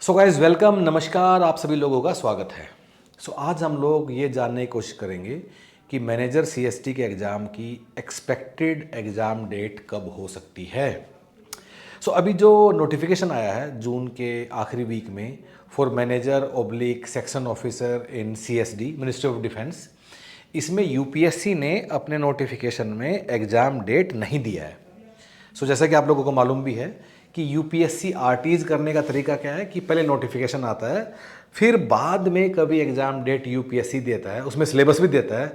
So guys welcome, नमस्कार, आप सभी लोगों का स्वागत है। आज हम लोग ये जानने की कोशिश करेंगे कि मैनेजर सीएसटी के एग्ज़ाम की एक्सपेक्टेड एग्ज़ाम डेट कब हो सकती है। अभी जो नोटिफिकेशन आया है जून के आखिरी वीक में for manager oblique section officer in CSD ministry of defence, इसमें यूपीएससी ने अपने नोटिफिकेशन में एग्ज़ाम डेट नहीं दिया है। जैसा कि आप लोगों को मालूम भी है कि यूपीएससी आरटीज करने का तरीका क्या है कि पहले नोटिफिकेशन आता है, फिर बाद में कभी एग्ज़ाम डेट यूपीएससी देता है, उसमें सिलेबस भी देता है।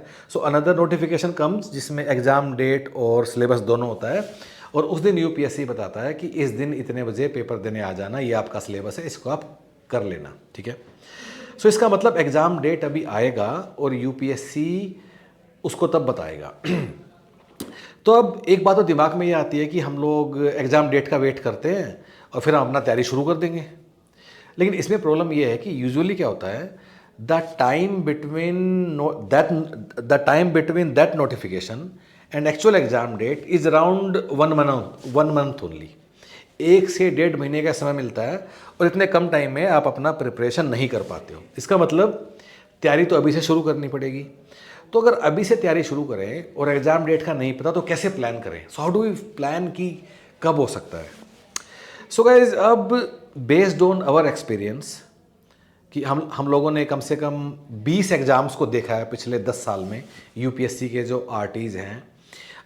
अनदर नोटिफिकेशन कम्स जिसमें एग्ज़ाम डेट और सिलेबस दोनों होता है, और उस दिन यूपीएससी बताता है कि इस दिन इतने बजे पेपर देने आ जाना, ये आपका सिलेबस है, इसको आप कर लेना। ठीक है। इसका मतलब एग्ज़ाम डेट अभी आएगा और यूपीएससी उसको तब बताएगा। तो अब एक बात तो दिमाग में ये आती है कि हम लोग एग्ज़ाम डेट का वेट करते हैं और फिर हम अपना तैयारी शुरू कर देंगे। लेकिन इसमें प्रॉब्लम ये है कि यूजुअली क्या होता है, the time between that notification and actual exam that is around one month only. 1 से 1.5 महीने का समय मिलता है और इतने कम टाइम में आप अपना प्रिपरेशन नहीं कर पाते हो। इसका मतलब तैयारी तो अभी से शुरू करनी पड़ेगी। तो अगर अभी से तैयारी शुरू करें और एग्ज़ाम डेट का नहीं पता तो कैसे प्लान करें? हाउ डू वी प्लान कि कब हो सकता है? गाइज, अब बेस्ड ऑन आवर एक्सपीरियंस कि हम लोगों ने कम से कम 20 एग्ज़ाम्स को देखा है पिछले 10 साल में, यूपीएससी के जो आरटीज़ हैं।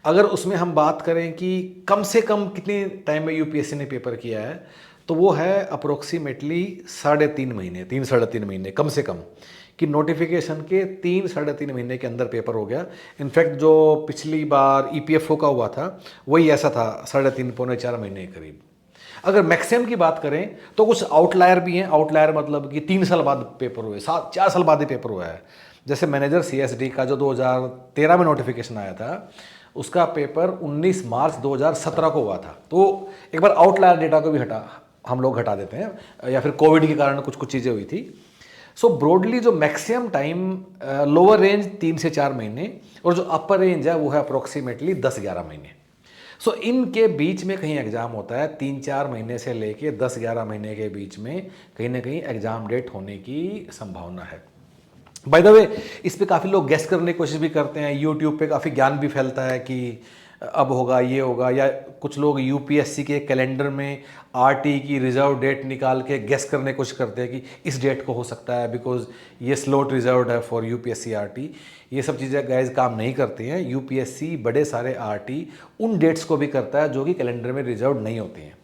अगर उसमें हम बात करें कि कम से कम कितने टाइम में यूपीएससी ने पेपर किया है, तो वो है अप्रोक्सीमेटली 3.5 महीने, 3-3.5 महीने कम से कम, कि नोटिफिकेशन के 3-3.5 महीने के अंदर पेपर हो गया। इनफैक्ट जो पिछली बार ईपीएफओ का हुआ था वही ऐसा था, 3.5-4 महीने के करीब। अगर मैक्सिमम की बात करें तो कुछ आउटलायर भी हैं। आउटलायर मतलब कि 3 साल बाद पेपर हुए, 4 साल बाद ही पेपर हुआ है। जैसे मैनेजर सीएसडी का जो 2013 में नोटिफिकेशन आया था, उसका पेपर 19 मार्च 2017 को हुआ था। तो एक बार आउटलायर डेटा को भी हम लोग हटा देते हैं, या फिर कोविड के कारण कुछ चीज़ें हुई थी। ब्रॉडली जो मैक्सिमम टाइम लोअर रेंज 3 से 4 महीने और जो अपर रेंज है वो है अप्रोक्सीमेटली 10-11 महीने। इनके बीच में कहीं एग्ज़ाम होता है, 3-4 महीने से लेके 10-11 महीने के बीच में कहीं ना कहीं एग्ज़ाम डेट होने की संभावना है। बाय द वे, इस पे काफ़ी लोग गेस करने की कोशिश भी करते हैं। यूट्यूब पे काफ़ी ज्ञान भी फैलता है कि अब होगा, ये होगा, या कुछ लोग यूपीएससी के कैलेंडर में आरटी की रिजर्व डेट निकाल के गेस करने की कोशिश करते हैं कि इस डेट को हो सकता है बिकॉज ये स्लॉट रिजर्व्ड है फॉर यूपीएससी आरटी। ये सब चीज़ें गाइज काम नहीं करती हैं। यूपीएससी बड़े सारे आरटी उन डेट्स को भी करता है जो कि कैलेंडर में रिजर्व नहीं होती हैं।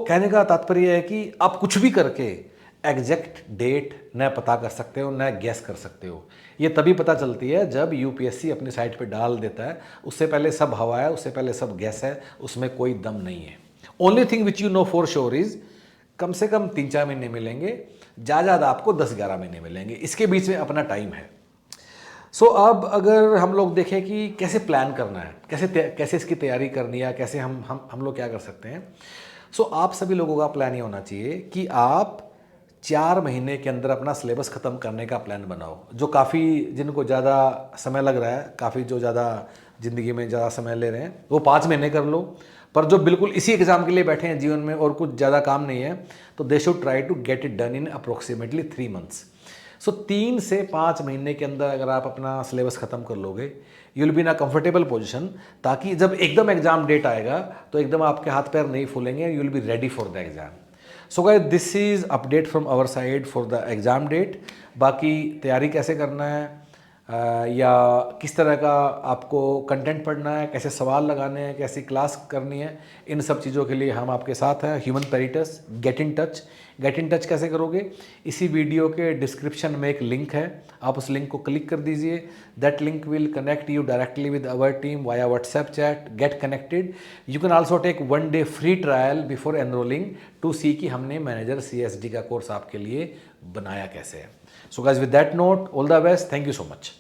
कहने का तात्पर्य है कि आप कुछ भी करके एग्जैक्ट डेट न पता कर सकते हो, न गैस कर सकते हो। ये तभी पता चलती है जब यूपीएससी अपनी साइट पे डाल देता है। उससे पहले सब हवा है, उससे पहले सब गैस है, उसमें कोई दम नहीं है। Only thing which you know for sure is come से कम 3-4 महीने मिलेंगे, ज़्यादा आपको 10-11 महीने मिलेंगे। इसके बीच में अपना टाइम है। अब अगर हम लोग देखें कि कैसे प्लान करना है, कैसे इसकी तैयारी करनी है, कैसे हम लोग क्या कर सकते हैं। आप सभी लोगों का प्लान ये होना चाहिए कि आप 4 महीने के अंदर अपना सिलेबस ख़त्म करने का प्लान बनाओ। जो काफ़ी जिनको ज़्यादा समय लग रहा है, काफ़ी जो ज़्यादा ज़िंदगी में ज़्यादा समय ले रहे हैं, वो 5 महीने कर लो। पर जो बिल्कुल इसी एग्ज़ाम के लिए बैठे हैं जीवन में और कुछ ज़्यादा काम नहीं है, तो they should try to get it done in approximately 3 months. 3 से 5 महीने के अंदर अगर आप अपना सिलेबस ख़त्म कर लोगे, you will be in a comfortable position, ताकि जब एकदम एग्ज़ाम डेट आएगा तो एकदम आपके हाथ पैर नहीं फूलेंगे, you will be ready for the exam. Guys, this is update from our side for the exam date. बाकी तैयारी कैसे करना है, या किस तरह का आपको कंटेंट पढ़ना है, कैसे सवाल लगाने हैं, कैसी क्लास करनी है, इन सब चीज़ों के लिए हम आपके साथ हैं। ह्यूमन पेरिटस, गेट इन टच कैसे करोगे? इसी वीडियो के डिस्क्रिप्शन में एक लिंक है, आप उस लिंक को क्लिक कर दीजिए। That link will connect you directly with our team via WhatsApp chat. Get connected. You can also take 1 day free trial before enrolling to see कि हमने मैनेजर सीएसडी का कोर्स आपके लिए बनाया कैसे है। Guys, with that note, all the best, thank you so much.